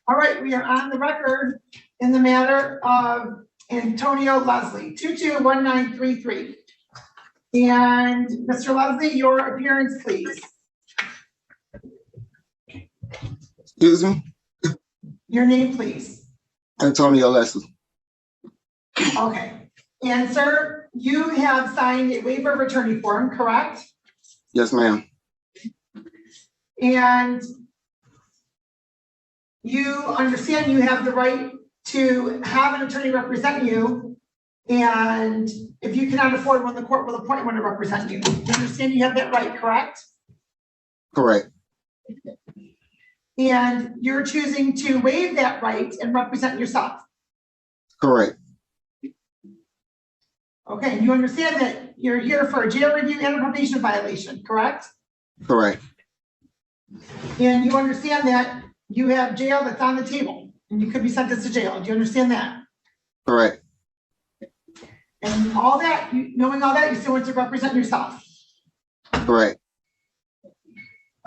All right, we are on the record in the matter of Antonio Leslie, 221933. And Mr. Leslie, your appearance, please. Excuse me? Your name, please. Antonio Leslie. Okay. And sir, you have signed a waiver of attorney form, correct? Yes, ma'am. And you understand you have the right to have an attorney represent you. And if you cannot afford one, the court will appoint one to represent you. You understand you have that right, correct? Correct. And you're choosing to waive that right and represent yourself. Correct. Okay, and you understand that you're here for a jail review and a probation violation, correct? Correct. And you understand that you have jail that's on the table and you could be sentenced to jail. Do you understand that? Correct. And all that, knowing all that, you still want to represent yourself. Correct.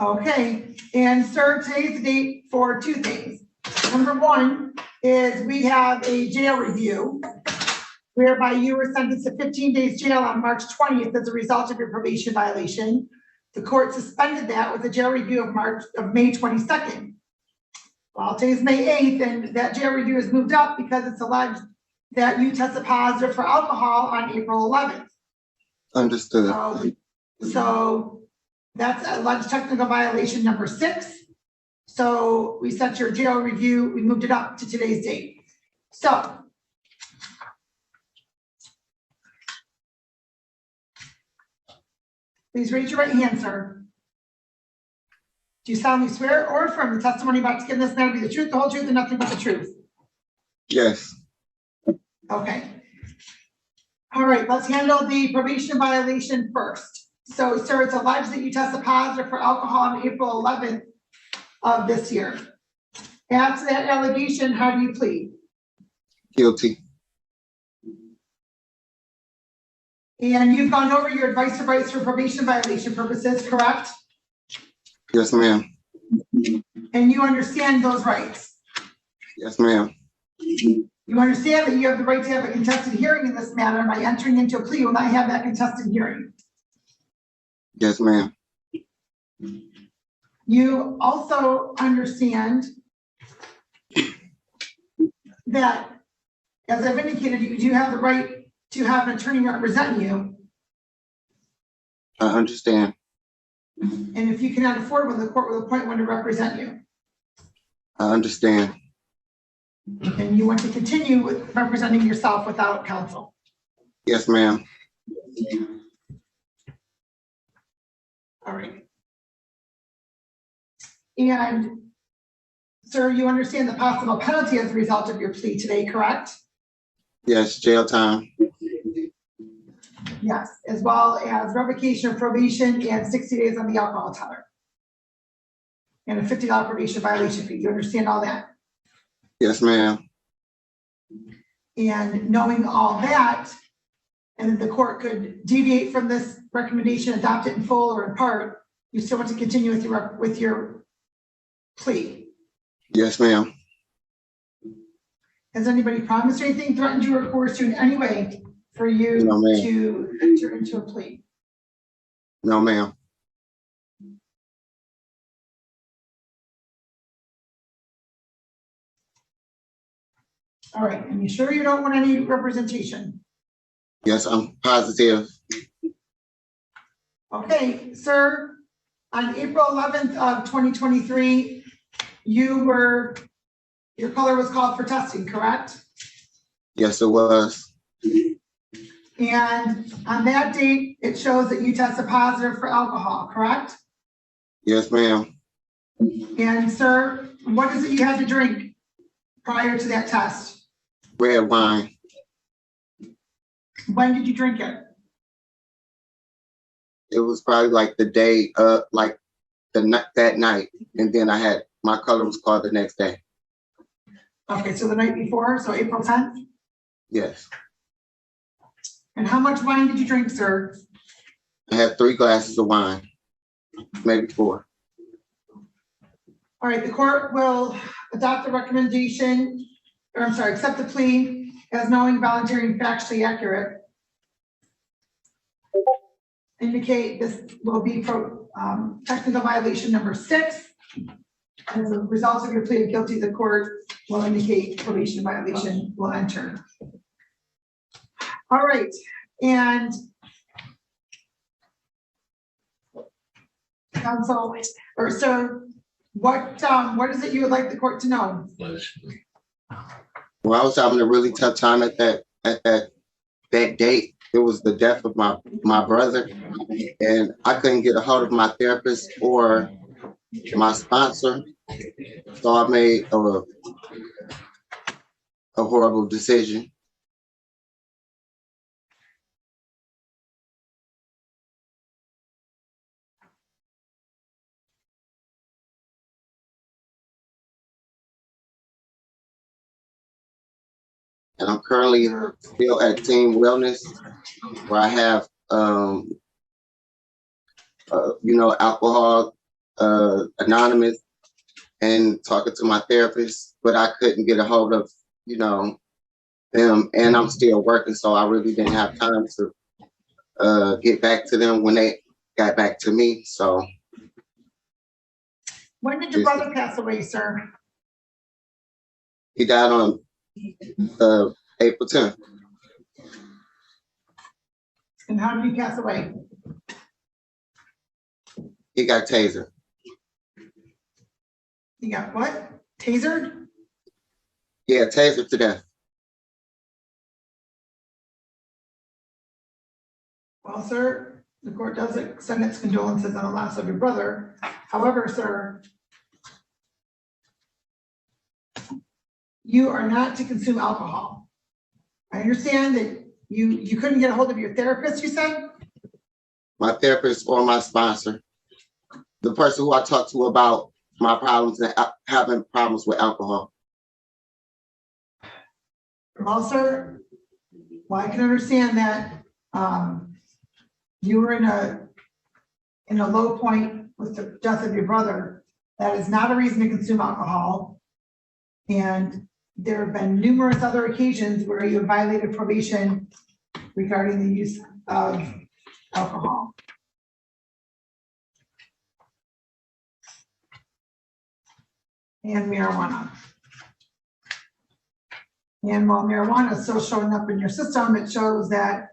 Okay, and sir, today's the date for two things. Number one is we have a jail review whereby you were sentenced to 15 days jail on March 20th as a result of your probation violation. The court suspended that with a jail review of May 22nd. Well, today's May 8th, and that jail review is moved up because it's alleged that you tested positive for alcohol on April 11th. Understood. So that's alleged technical violation number 6. So we set your jail review, we moved it up to today's date. So please raise your right hand, sir. Do you solemnly swear or affirm the testimony about to give in this matter be the truth, the whole truth, and nothing but the truth? Yes. Okay. All right, let's handle the probation violation first. So, sir, it's alleged that you tested positive for alcohol on April 11th of this year. After that allegation, how do you plead? Guilty. And you've gone over your advice of rights for probation violation purposes, correct? Yes, ma'am. And you understand those rights? Yes, ma'am. You understand that you have the right to have a contested hearing in this matter. By entering into a plea, you will not have that contested hearing. Yes, ma'am. You also understand that, as I've indicated, you do have the right to have an attorney represent you. I understand. And if you cannot afford one, the court will appoint one to represent you. I understand. And you want to continue with representing yourself without counsel. Yes, ma'am. All right. And sir, you understand the possible penalty as a result of your plea today, correct? Yes, jail time. Yes, as well as revocation of probation and 60 days on the alcohol tether. And a $50 probation violation fee. You understand all that? Yes, ma'am. And knowing all that, and the court could deviate from this recommendation, adopt it in full or in part, you still want to continue with your plea. Yes, ma'am. Has anybody promised or anything, threatened you, or coerced you in any way for you No, ma'am. to enter into a plea? No, ma'am. All right, and you sure you don't want any representation? Yes, I'm positive. Okay, sir, on April 11th of 2023, your color was called for testing, correct? Yes, it was. And on that date, it shows that you tested positive for alcohol, correct? Yes, ma'am. And sir, what is it you had to drink prior to that test? Red wine. When did you drink it? It was probably like the day, like that night, and then my color was called the next day. Okay, so the night before, so April 10th? Yes. And how much wine did you drink, sir? I had 3 glasses of wine, maybe 4. All right, the court will adopt the recommendation, or I'm sorry, accept the plea as knowing, voluntary, and factually accurate. Indicate this will be technical violation number 6. As a result of your plea of guilty, the court will indicate probation violation will enter. All right, and counsel, or sir, what is it you would like the court to know? Well, I was having a really tough time at that date. It was the death of my brother, and I couldn't get a hold of my therapist or my sponsor, so I made a horrible decision. And I'm currently still at Team Wellness, where I have, alcohol anonymous, and talking to my therapist, but I couldn't get a hold of, them, and I'm still working, so I really didn't have time to get back to them when they got back to me. So, When did your brother pass away, sir? he died on April 10th. And how did he pass away? He got tasered. He got what? Tasered? Yeah, tasered to death. Well, sir, the court does extend its condolences on the loss of your brother. However, sir, you are not to consume alcohol. I understand that you couldn't get a hold of your therapist, you said? My therapist or my sponsor, the person who I talked to about my problems and having problems with alcohol. Well, sir, I can understand that you were in a low point with the death of your brother. That is not a reason to consume alcohol. And there have been numerous other occasions where you have violated probation regarding the use of alcohol. And marijuana. And while marijuana is still showing up in your system, it shows that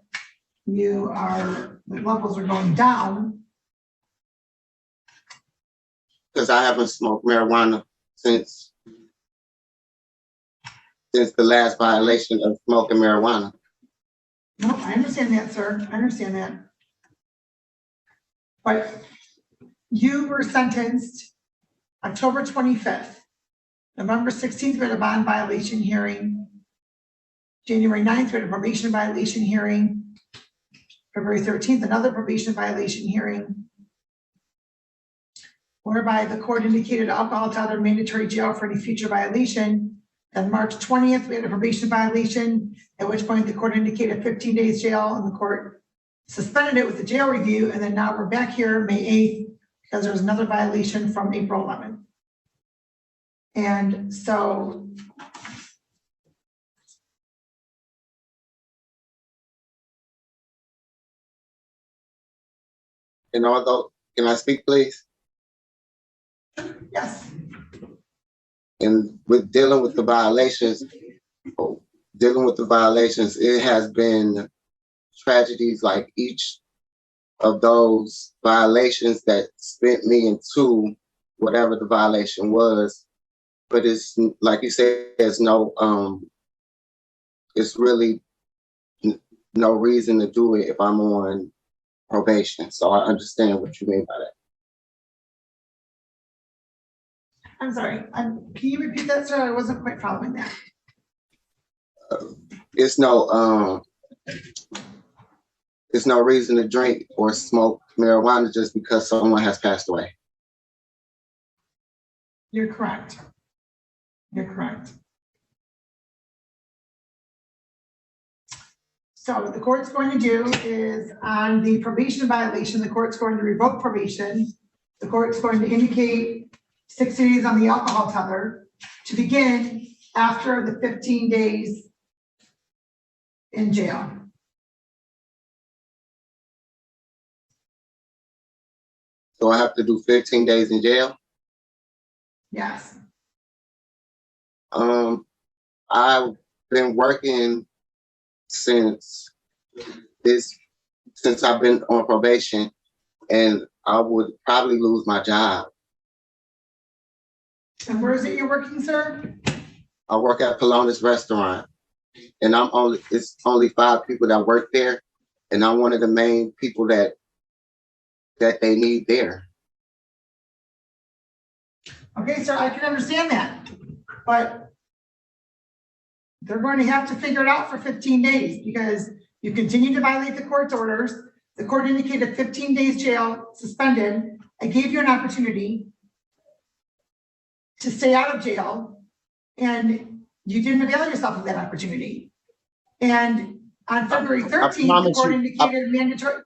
the levels are going down. Because I haven't smoked marijuana since the last violation of smoking marijuana. No, I understand that, sir. I understand that. But you were sentenced October 25th. November 16th, we had a bond violation hearing. January 9th, we had a probation violation hearing. February 13th, another probation violation hearing, whereby the court indicated alcohol to other mandatory jail for any future violation. And March 20th, we had a probation violation, at which point the court indicated 15 days jail, and the court suspended it with the jail review. And then now we're back here May 8th because there was another violation from April 11th. And so And although, can I speak, please? yes, And with dealing with the violations, it has been tragedies like each of those violations that sent me into whatever the violation was. But it's like you said, it's really no reason to do it if I'm on probation. So I understand what you mean by that. I'm sorry. Can you repeat that, sir? I wasn't quite following that. It's no reason to drink or smoke marijuana just because someone has passed away. You're correct. You're correct. So what the court's going to do is on the probation violation, the court's going to revoke probation. The court's going to indicate 60 days on the alcohol tether to begin after the 15 days in jail. So I have to do 15 days in jail. Yes. I've been working since I've been on probation, and I would probably lose my job. And where is it you're working, sir? I work at Polonus Restaurant, and it's only 5 people that work there, and I'm one of the main people that they need there. Okay, sir, I can understand that, but they're going to have to figure it out for 15 days because you continue to violate the court's orders. The court indicated 15 days jail, suspended. I gave you an opportunity to stay out of jail, and you didn't avail yourself of that opportunity. And on February 13th, the court indicated mandatory,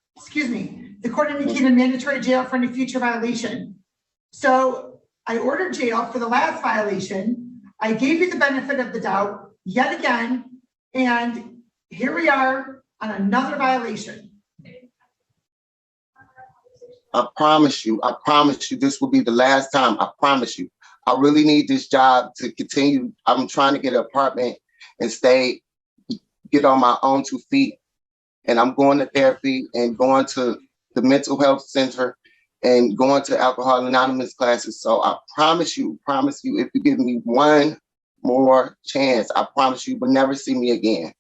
the court indicated mandatory jail for any future violation. So I ordered jail for the last violation. I gave you the benefit of the doubt yet again, and here we are on another violation. I promise you, this will be the last time. I promise you. I really need this job to continue. I'm trying to get an apartment and get on my own 2 feet. And I'm going to therapy and going to the mental health center and going to Alcohol Anonymous classes. So I promise you, if you give me one more chance, I promise you will never see me again.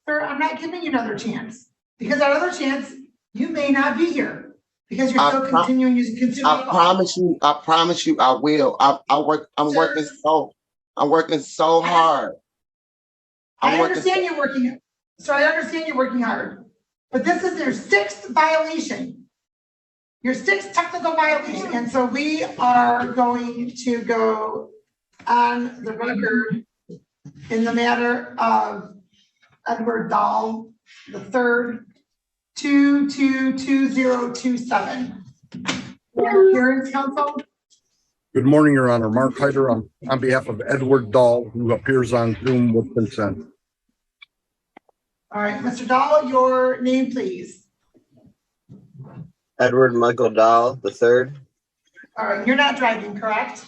Sir, I'm not giving you another chance because that other chance, you may not be here because you're still continuing to consume alcohol. I promise you, I will. I'm working so hard. I understand you're working hard, but this is your 6th violation. Your 6th technical violation. And so we are going to go on the record in the matter of Edward Dahl, the 3rd, 222027. Appearance, counsel. Good morning, Your Honor. Mark Hyder on behalf of Edward Dahl, who appears on Zoom with consent. All right, Mr. Dahl, your name, please. Edward Michael Dahl, the 3rd. All right, you're not driving, correct?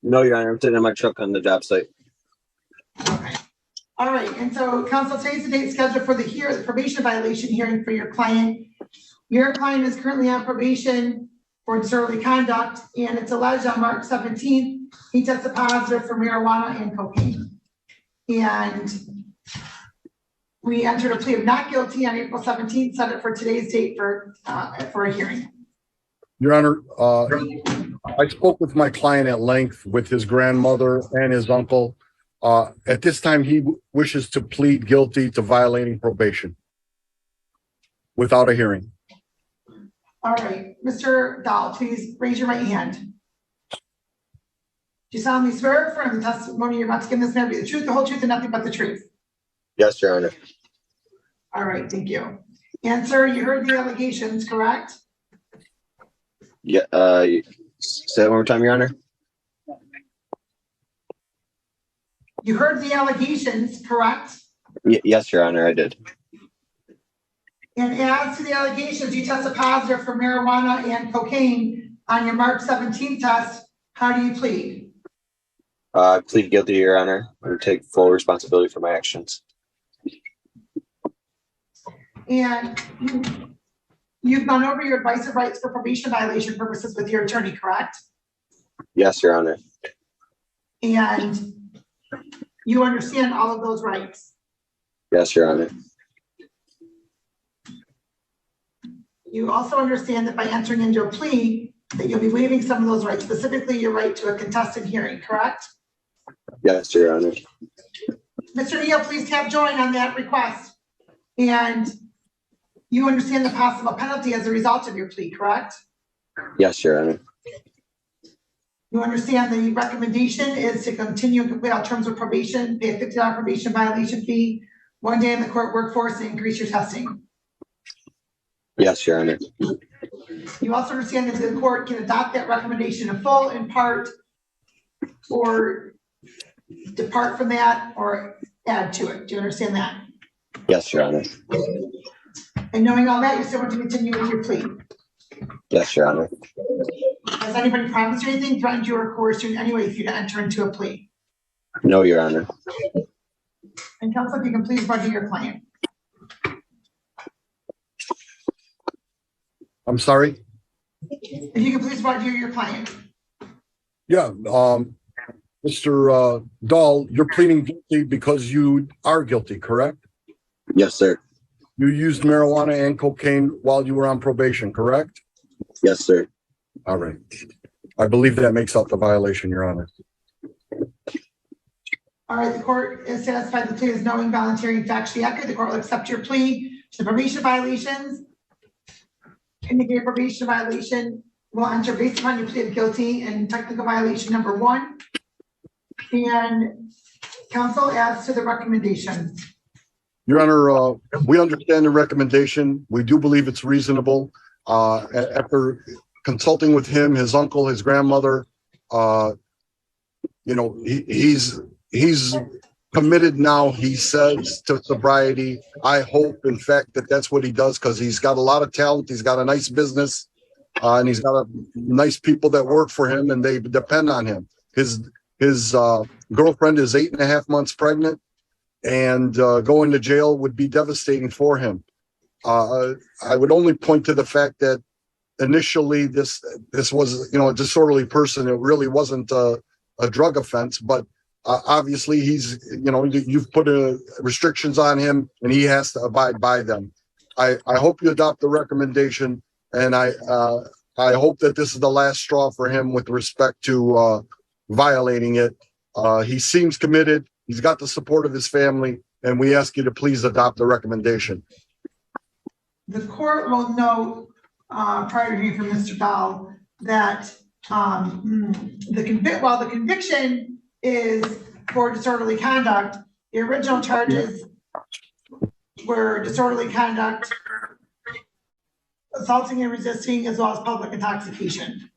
No, Your Honor, I'm sitting in my truck on the job site. Okay. All right, and so counsel, today's the date scheduled for the probation violation hearing for your client. Your client is currently on probation for disorderly conduct, and it's alleged on March 17th, he tested positive for marijuana and cocaine. And we entered a plea of not guilty on April 17th, set it for today's date for a hearing. Your Honor, I spoke with my client at length with his grandmother and his uncle. At this time, he wishes to plead guilty to violating probation without a hearing. All right, Mr. Dahl, please raise your right hand. Do you solemnly swear or affirm the testimony you're about to give in this matter be the truth, the whole truth, and nothing but the truth? Yes, Your Honor. All right, thank you. And sir, you heard the allegations, correct? Yeah. Say that one more time, Your Honor. You heard the allegations, correct? Yes, Your Honor, I did. And as to the allegations, you tested positive for marijuana and cocaine on your March 17th test. How do you plead? I plead guilty, Your Honor. I take full responsibility for my actions. And you've gone over your advice of rights for probation violation purposes with your attorney, correct? Yes, Your Honor. And you understand all of those rights? Yes, Your Honor. You also understand that by entering into a plea that you'll be waiving some of those rights, specifically your right to a contested hearing, correct? Yes, Your Honor. Mr. Neal, please tap join on that request. And you understand the possible penalty as a result of your plea, correct? Yes, Your Honor. You understand the recommendation is to continue and complete all terms of probation, pay a $50 probation violation fee, 1 day in the court workforce, and increase your testing. Yes, Your Honor. You also understand that the court can adopt that recommendation in full, in part, or depart from that or add to it. Do you understand that? Yes, Your Honor. And knowing all that, you still want to continue with your plea. Yes, Your Honor. Has anybody promised you anything, threatened you, or coerced you in any way for you to enter into a plea? No, Your Honor. And counsel, if you can please budget your client. I'm sorry? If you can please budget your client. Yeah, Mr. Dahl, you're pleading guilty because you are guilty, correct? Yes, sir. You used marijuana and cocaine while you were on probation, correct? Yes, sir. All right. I believe that makes up the violation, Your Honor. All right, the court is satisfied the plea is knowing, voluntary, and factually accurate. The court will accept your plea to the probation violations. Indicated probation violation will enter based upon your plea of guilty and technical violation number 1. And counsel, as to the recommendation. Your Honor, we understand the recommendation. We do believe it's reasonable. After consulting with him, his uncle, his grandmother, you know, he's committed now, he says, to sobriety. I hope, in fact, that that's what he does, because he's got a lot of talent. He's got a nice business, and he's got nice people that work for him, and they depend on him. His girlfriend is 8.5 months pregnant, and going to jail would be devastating for him. I would only point to the fact that initially this was, you know, a disorderly person. It really wasn't a drug offense, but obviously he's, you know, you've put restrictions on him and he has to abide by them. I hope you adopt the recommendation, and I hope that this is the last straw for him with respect to violating it. He seems committed. He's got the support of his family, and we ask you to please adopt the recommendation. The court will note, prior to hearing from Mr. Dahl, that while the conviction is for disorderly conduct, the original charges were disorderly conduct, assaulting and resisting, as well as public intoxication.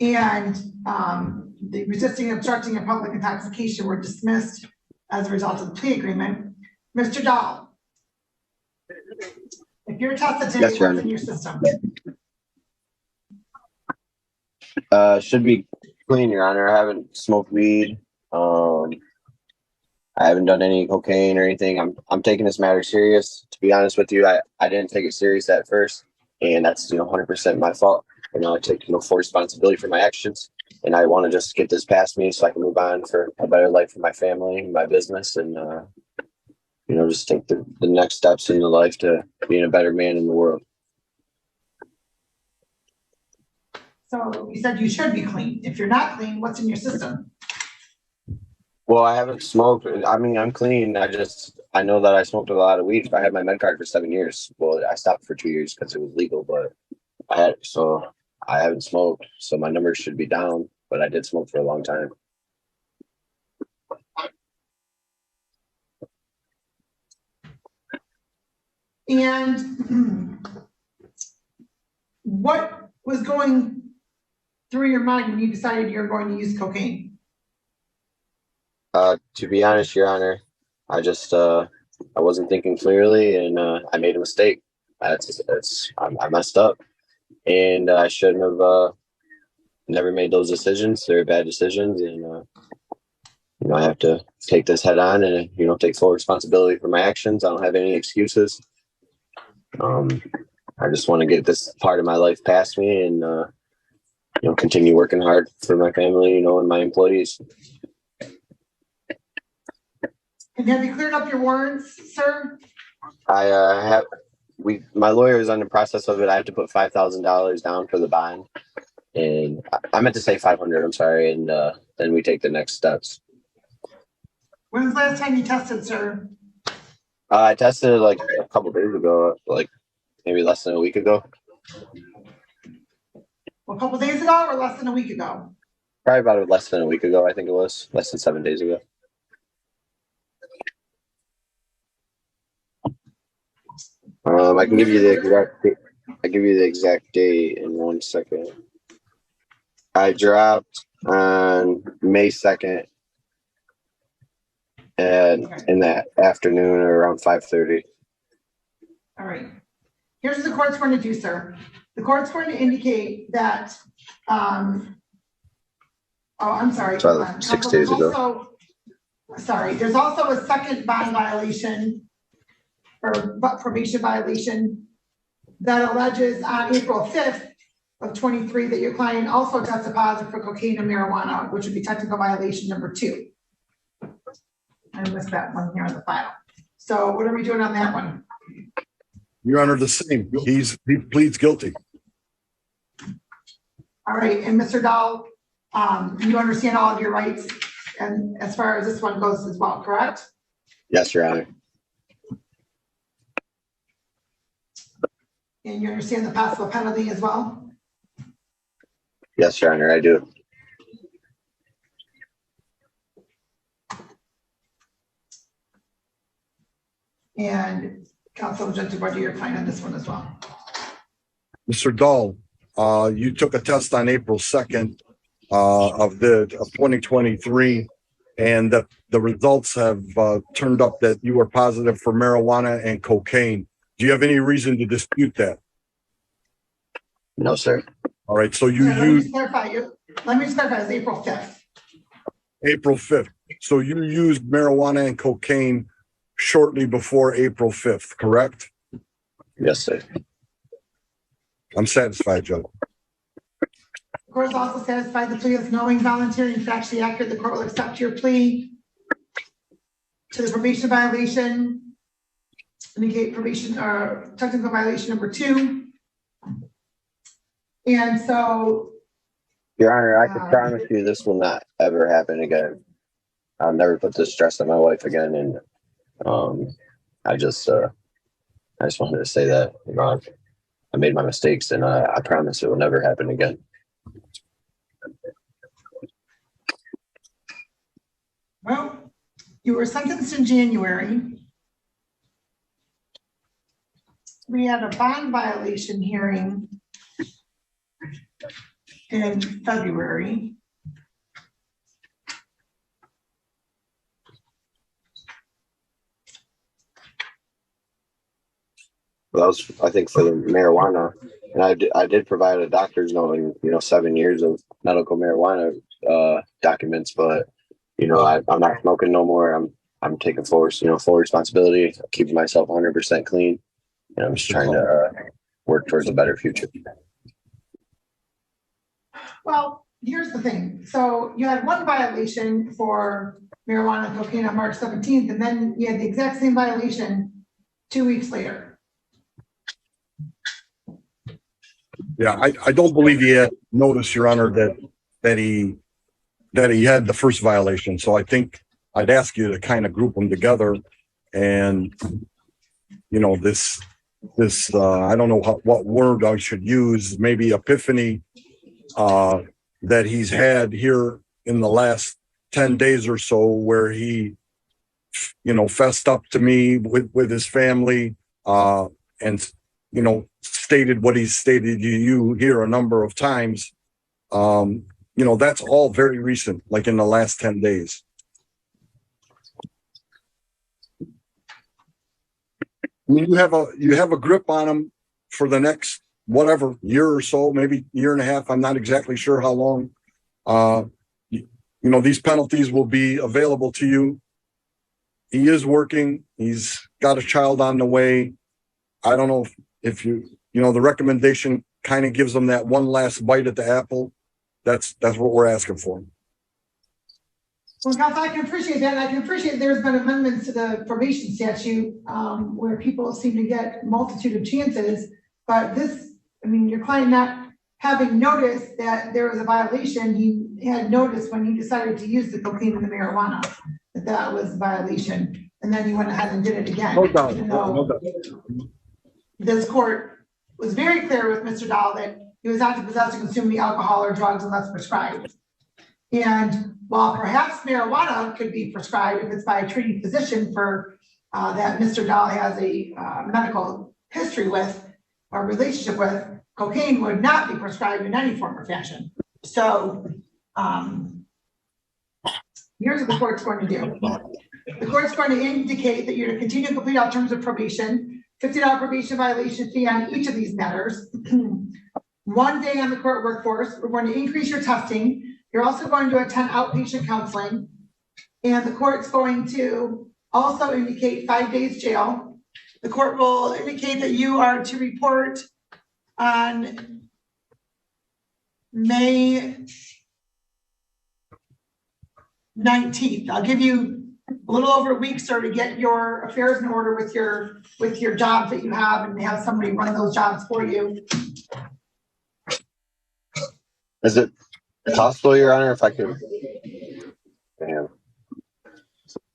And the resisting, obstructing, and public intoxication were dismissed as a result of the plea agreement. Mr. Dahl, if you're tested today, Yes, Your what's Honor. in your system? Should be clean, Your Honor. I haven't smoked weed. I haven't done any cocaine or anything. I'm taking this matter serious. To be honest with you, I didn't take it serious at first, and that's 100% my fault. I take full responsibility for my actions, and I want to just get this past me so I can move on for a better life for my family and my business, and just take the next steps in the life to being a better man in the world. So you said you should be clean. If you're not clean, what's in your system? Well, I haven't smoked. I mean, I'm clean. I know that I smoked a lot of weed. I had my med card for 7 years. Well, I stopped for 2 years because it was legal, but I haven't smoked. So my numbers should be down, but I did smoke for a long time. And what was going through your mind when you decided you're going to use cocaine? To be honest, Your Honor, I wasn't thinking clearly, and I made a mistake. I messed up, and I shouldn't have never made those decisions. They're bad decisions, and I have to take this head on and take full responsibility for my actions. I don't have any excuses. I just want to get this part of my life past me, and continue working hard for my family, and my employees. And have you cleared up your warrants, sir? My lawyer is in the process of it. I have to put $5,000 down for the bond, and I meant to say 500. I'm sorry, and then we take the next steps. When was the last time you tested, sir? I tested like a couple days ago, like maybe less than a week ago. A couple days ago or less than a week ago? Probably about less than a week ago. I think it was less than 7 days ago. I can give you the exact date in 1 second. I dropped on May 2nd and in the afternoon or around 5:30. All right. Here's what the court's going to do, sir. The court's going to indicate that, oh, I'm sorry. So, hold on. 6 Counsel, days there's ago. also- Sorry, there's also a second bond violation or probation violation that alleges on April 5th of 23 that your client also tested positive for cocaine and marijuana, which would be technical violation number 2. I missed that one here on the file. So what are we doing on that one? Your Honor, the same. He pleads guilty. All right, and Mr. Dahl, you understand all of your rights, and as far as this one goes as well, correct? Yes, Your Honor. And you understand the possible penalty as well? Yes, Your Honor, I do. And Counsel Objective, what do your client on this one as well? Mr. Dahl, you took a test on April 2nd of 2023, and the results have turned up that you were positive for marijuana and cocaine. Do you have any reason to dispute that? No, sir. All right, so you Let me used just clarify, it's April 5th. April 5th. So you used marijuana and cocaine shortly before April 5th, correct? Yes, sir. I'm satisfied, Judge. The court is also satisfied the plea is knowing, voluntary, and factually accurate. The court will accept your plea to the probation violation, negate probation or technical violation number 2. And so, Your Honor, I can promise you this will not ever happen again. I'll never put this stress on my wife again. And I just wanted to say that, you know, I made my mistakes, and I promise it will never happen again. well, you were sentenced in January. We had a bond violation hearing in February. Well, that was, I think, for the marijuana, and I did provide a doctor's note and, you know, 7 years of medical marijuana documents, but you know, I'm not smoking no more. I'm taking full responsibility, keeping myself 100% clean, and I'm just trying to work towards a better future. Well, here's the thing. So you had one violation for marijuana and cocaine on March 17th, and then you had the exact same violation 2 weeks later. Yeah, I don't believe he had noticed, Your Honor, that he had the first violation. So I think I'd ask you to kind of group them together. And, you know, this I don't know what word I should use, maybe epiphany that he's had here in the last 10 days or so, where he, you know, fessed up to me with his family and, you know, stated what he's stated to you here a number of times. You know, that's all very recent, like in the last 10 days. I mean, you have a grip on him for the next, whatever, year or so, maybe year and a half. I'm not exactly sure how long. You know, these penalties will be available to you. He is working. He's got a child on the way. I don't know if you know, the recommendation kind of gives him that one last bite at the apple. That's what we're asking for. Well, Counsel, I can appreciate that. I can appreciate there's been amendments to the probation statute where people seem to get a multitude of chances. But this, I mean, your client not having noticed that there was a violation, he had noticed when he decided to use the cocaine and the marijuana that was a violation. And then he went ahead and did it again. No doubt. No doubt. This court was very clear with Mr. Dahl that he was not to possess or consume any alcohol or drugs unless prescribed. And while perhaps marijuana could be prescribed if it's by a treating physician for that Mr. Dahl has a medical history with or relationship with, cocaine would not be prescribed in any form or fashion. So, here's what the court's going to do. The court's going to indicate that you're to continue to complete all terms of probation, $50 probation violation fee on each of these matters. 1 day on the court workforce. We're going to increase your testing. You're also going to attend outpatient counseling. And the court's going to also indicate 5 days jail. The court will indicate that you are to report on May 19th. I'll give you a little over a week, sir, to get your affairs in order with your jobs that you have and have somebody run those jobs for you. Is it possible, Your Honor, if I could? Damn.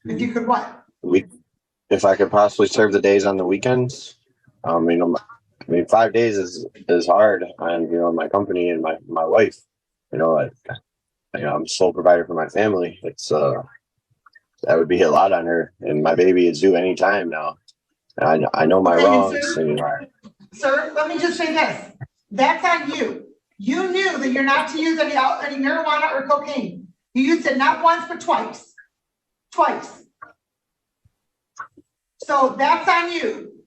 If you could what? If I could possibly serve the days on the weekends? You know, I mean, 5 days is hard on, you know, my company and my wife. You know, I'm sole provider for my family. It's that would be a lot on her, and my baby is due any time now. And I know my Okay, wrongs. And, sir, let me just say this. That's on you. You knew that you're not to use any marijuana or cocaine. You used it not once, but twice. Twice. So that's on you.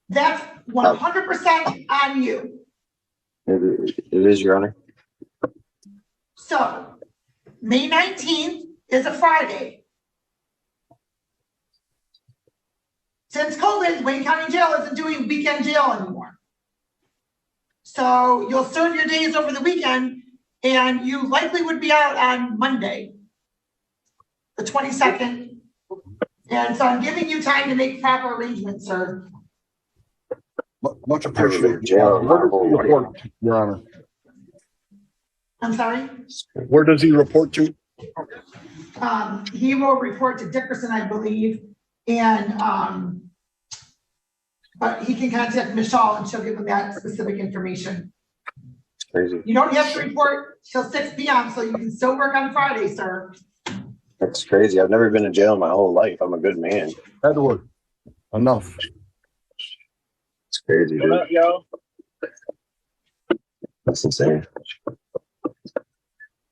That's 100% on you. it is, Your Honor. So May 19th is a Friday. Since COVID, Wayne County Jail isn't doing weekend jail anymore. So you'll serve your days over the weekend and you likely would be out on Monday, the 22nd. And so I'm giving you time to make proper arrangements, sir. Much appreciated. Jail. Where does he report, Your Honor? I'm sorry? Where does he report to? He will report to Dickerson, I believe, and but he can contact Michelle and she'll give him that specific information. It's crazy. You don't have to report till 6 p.m. so you can still work on Friday, sir. That's crazy. I've never been in jail in my whole life. I'm a good man. Edward, enough. It's crazy, dude. What up, yo? That's insane.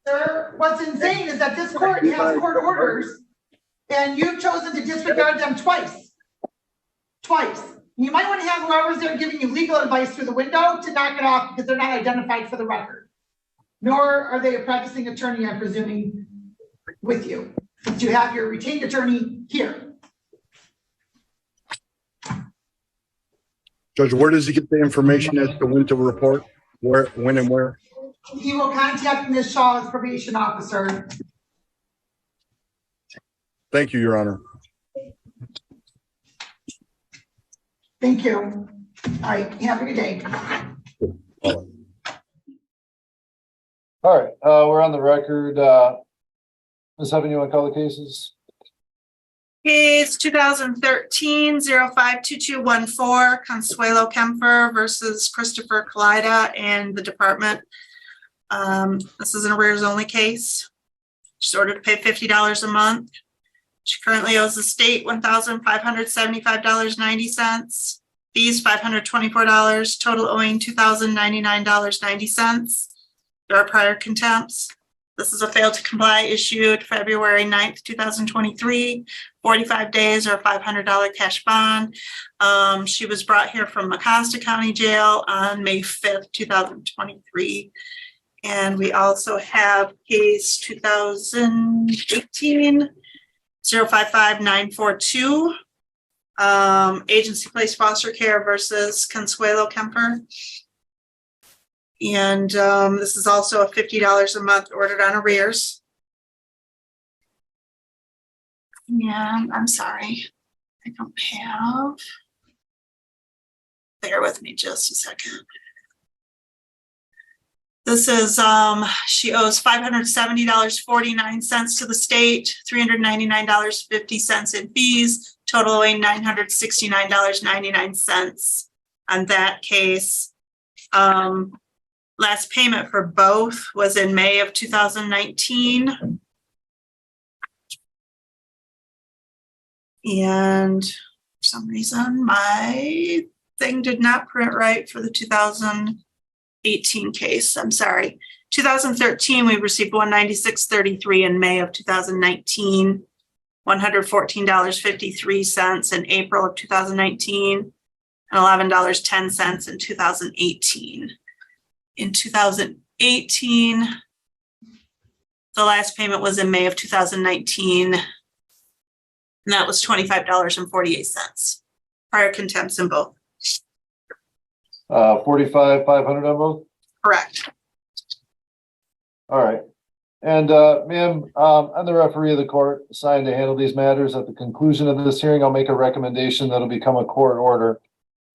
Sir, what's insane is that this court has court orders and you've chosen to disregard them twice. Twice. You might want to have whoever's there giving you legal advice through the window to knock it off because they're not identified for the record. Nor are they a practicing attorney, I'm presuming, with you. But you have your retained attorney here. Judge, where does he get the information as to when to report? Where, when and where? He will contact Ms. Shaw as probation officer. Thank you, Your Honor. Thank you. All right, have a good day. All right, we're on the record. Ms. Heaven, you want to call the cases? Case 2013-052214, Consuelo Kemper versus Christopher Kalida and the department. This is an arrears only case. She's ordered to pay $50 a month. She currently owes the state $1,575.90. Fees $524, total owing $2,099.90. There are prior contempts. This is a fail to comply issued February 9th, 2023, 45 days or a $500 cash bond. She was brought here from Mecosta County Jail on May 5th, 2023. And we also have case 2018-055942, agency placed foster care versus Consuelo Kemper. And this is also a $50 a month ordered on arrears. And I'm sorry, I don't have, bear with me just a second. This is, she owes $570.49 to the state, $399.50 in fees, totaling $969.99 on that case. Last payment for both was in May of 2019. And for some reason, my thing did not print right for the 2018 case. I'm sorry. 2013, we received $196.33 in May of 2019, $114.53 in April of 2019, and $11.10 in 2018. In 2018, the last payment was in May of 2019, and that was $25.48. Prior contempts in both. 45,500 on both? Correct. All right. And, ma'am, I'm the referee of the court assigned to handle these matters. At the conclusion of this hearing, I'll make a recommendation that'll become a court order.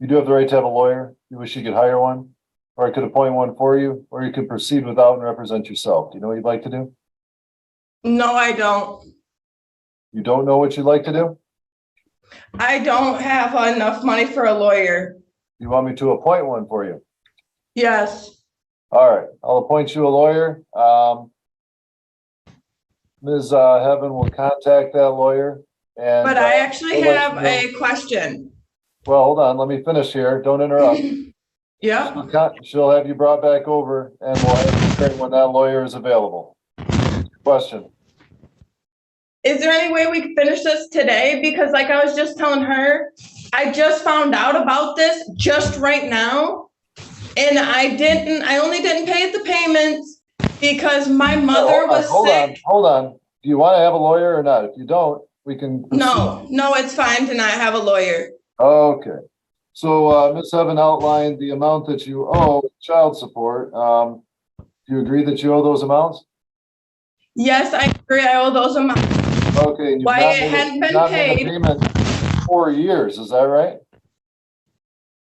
You do have the right to have a lawyer. You wish you could hire one, or I could appoint one for you, or you could proceed without and represent yourself. Do you know what you'd like to do? No, I don't. You don't know what you'd like to do? I don't have enough money for a lawyer. You want me to appoint one for you? Yes. All right, I'll appoint you a lawyer. Ms. Heaven will contact that lawyer and. But I actually we'll let have you know. a question. Well, hold on, let me finish here. Don't interrupt. Yeah. She'll have you brought back over and we'll have you trained when that lawyer is available. Question. Is there any way we could finish this today? Because like I was just telling her, I just found out about this just right now. And I only didn't pay the payments because my mother was sick. Hold on. Do you want to have a lawyer or not? If you don't, we can. No, it's fine to not have a lawyer. Okay. So, Ms. Heaven outlined the amount that you owe child support. Do you agree that you owe those amounts? Yes, I agree. I owe those amounts. Okay. And you've Why not it made a- hadn't been not made a paid. payment in 4 years, is that right?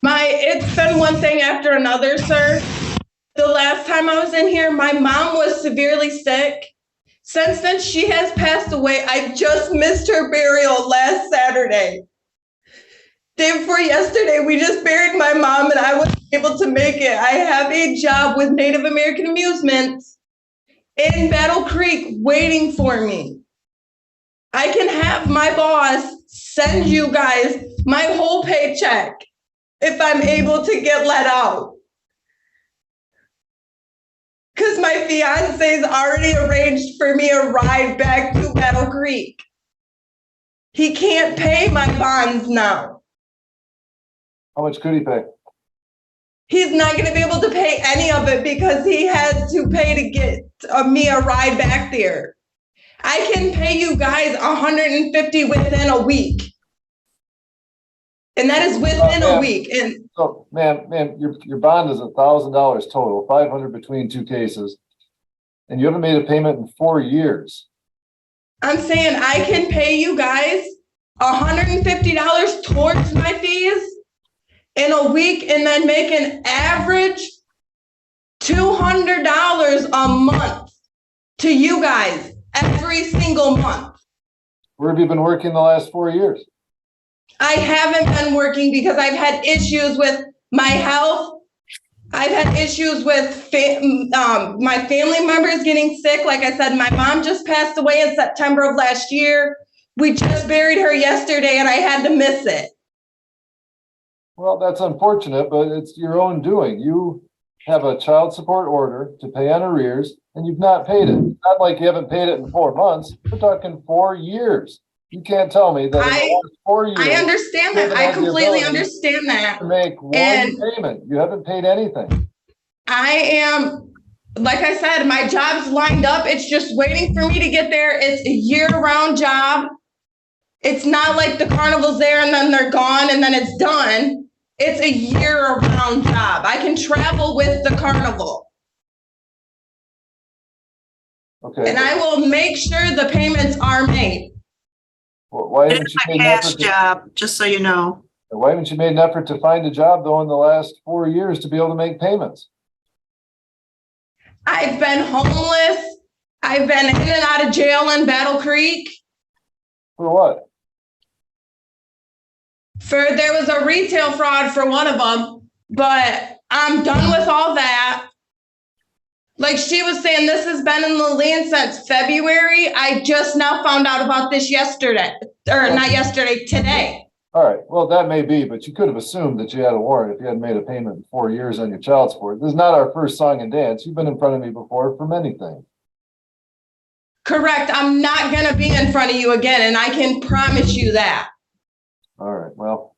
It's been one thing after another, sir. The last time I was in here, my mom was severely sick. Since then, she has passed away. I just missed her burial last Saturday. Day before yesterday, we just buried my mom and I wasn't able to make it. I have a job with Native American Amusements in Battle Creek waiting for me. I can have my boss send you guys my whole paycheck if I'm able to get let out. Because my fiance's already arranged for me a ride back to Battle Creek. He can't pay my bonds now. How much could he pay? He's not going to be able to pay any of it because he had to pay to get me a ride back there. I can pay you guys $150 within a week. And that is within a week. And So, ma'am, your bond is $1,000 total, 500 between two cases. And you haven't made a payment in 4 years. I'm saying I can pay you guys $150 towards my fees in a week and then make an average $200 a month to you guys every single month. Where have you been working the last 4 years? I haven't been working because I've had issues with my health. I've had issues with my family members getting sick. Like I said, my mom just passed away in September of last year. We just buried her yesterday and I had to miss it. Well, that's unfortunate, but it's your own doing. You have a child support order to pay on arrears and you've not paid it. It's not like you haven't paid it in 4 months. We're talking 4 years. You can't tell me that in the last 4 years. I understand that. I completely understand that. to make one And- payment. You haven't paid anything. I am, like I said, my job's lined up. It's just waiting for me to get there. It's a year-round job. It's not like the carnival's there and then they're gone and then it's done. It's a year-round job. I can travel with the carnival. Okay. And I will make sure the payments are made. Why haven't It's you a made an cash effort? job, just so you know. Why haven't you made an effort to find a job though in the last 4 years to be able to make payments? I've been homeless. I've been in and out of jail in Battle Creek. For what? There was a retail fraud for one of them, but I'm done with all that. Like she was saying, this has been in the lien since February. I just now found out about this yesterday, or not yesterday, today. All right, well, that may be, but you could have assumed that you had a warrant if you hadn't made a payment in 4 years on your child support. This is not our first song and dance. You've been in front of me before for many things. Correct. I'm not going to be in front of you again, and I can promise you that. All right, well.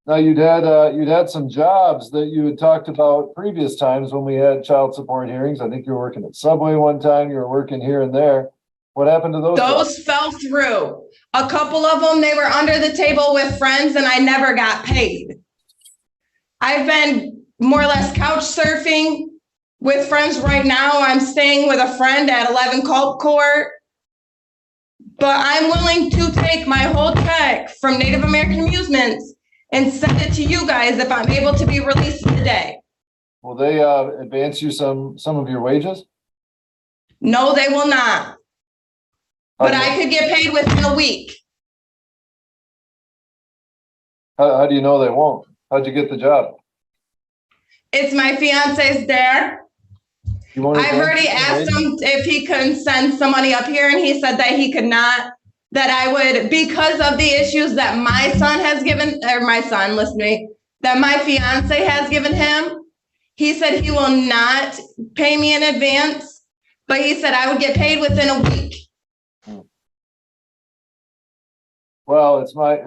Now you'd had some jobs that you had talked about previous times when we had child support hearings. I think you were working at Subway one time, you were working here and there. What happened to those jobs? Those fell through. A couple of them, they were under the table with friends, and I never got paid. I've been more or less couch surfing with friends right now. I'm staying with a friend at 11 Culp Court. But I'm willing to take my whole check from Native American Amusements and send it to you guys if I'm able to be released today. Will they advance you some of your wages? No, they will not. But I could get paid within a week. How do you know they won't? How'd you get the job? It's my fiance's dad. You won't I've advance already your asked wages? him if he could send some money up here, and he said that he could not. That I would, because of the issues that my son has given, or my son, listen to me, that my fiance has given him. He said he will not pay me in advance, but he said I would get paid within a week. Well, it's my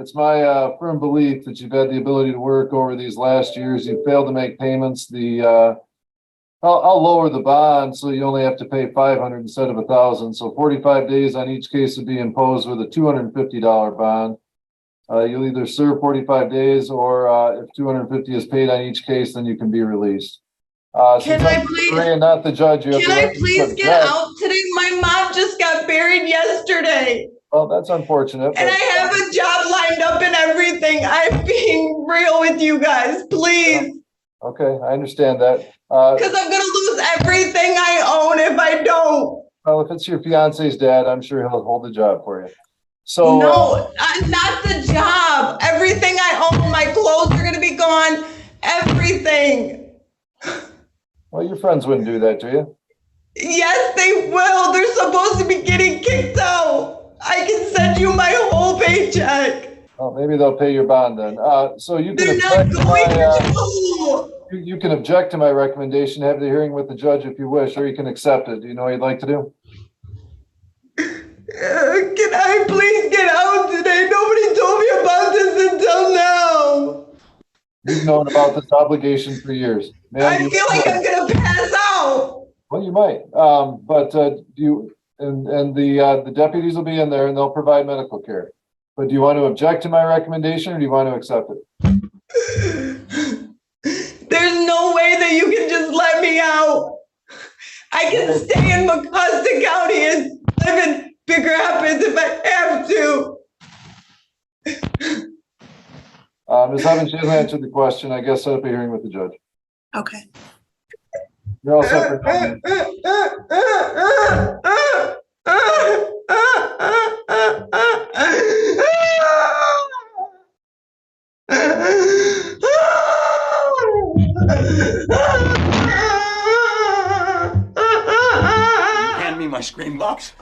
firm belief that you've had the ability to work over these last years. You failed to make payments. I'll lower the bond so you only have to pay $500 instead of $1,000. So 45 days on each case would be imposed with a $250 bond. You'll either serve 45 days, or if $250 is paid on each case, then you can be released. Can I please? Not the judge. You have Can the I right to please put get judge. out today? My mom just got buried yesterday. Well, that's unfortunate. And I have a job lined up and everything. I'm being real with you guys, please. Okay, I understand that. Because I'm going to lose everything I own if I don't. Well, if it's your fiance's dad, I'm sure he'll hold the job for you. So No, not the job. Everything I own, my clothes are going to be gone. Everything. well, your friends wouldn't do that to you. Yes, they will. They're supposed to be getting kicked out. I can send you my whole paycheck. Well, maybe they'll pay your bond then. So you can They're not object to going my, to. you can object to my recommendation, have the hearing with the judge if you wish, or you can accept it. Do you know what you'd like to do? Can I please get out today? Nobody told me about this until now. You've known about this obligation for years. I feel like I'm gonna pass out. Well, you might, but the deputies will be in there and they'll provide medical care. But do you want to object to my recommendation, or do you want to accept it? There's no way that you can just let me out. I can stay in Mecosta County and live in Big Rapids if I have to. Ms. Evans, she hasn't answered the question. I guess set up a hearing with the judge. Okay. You're all set for now. Hand me my screen box.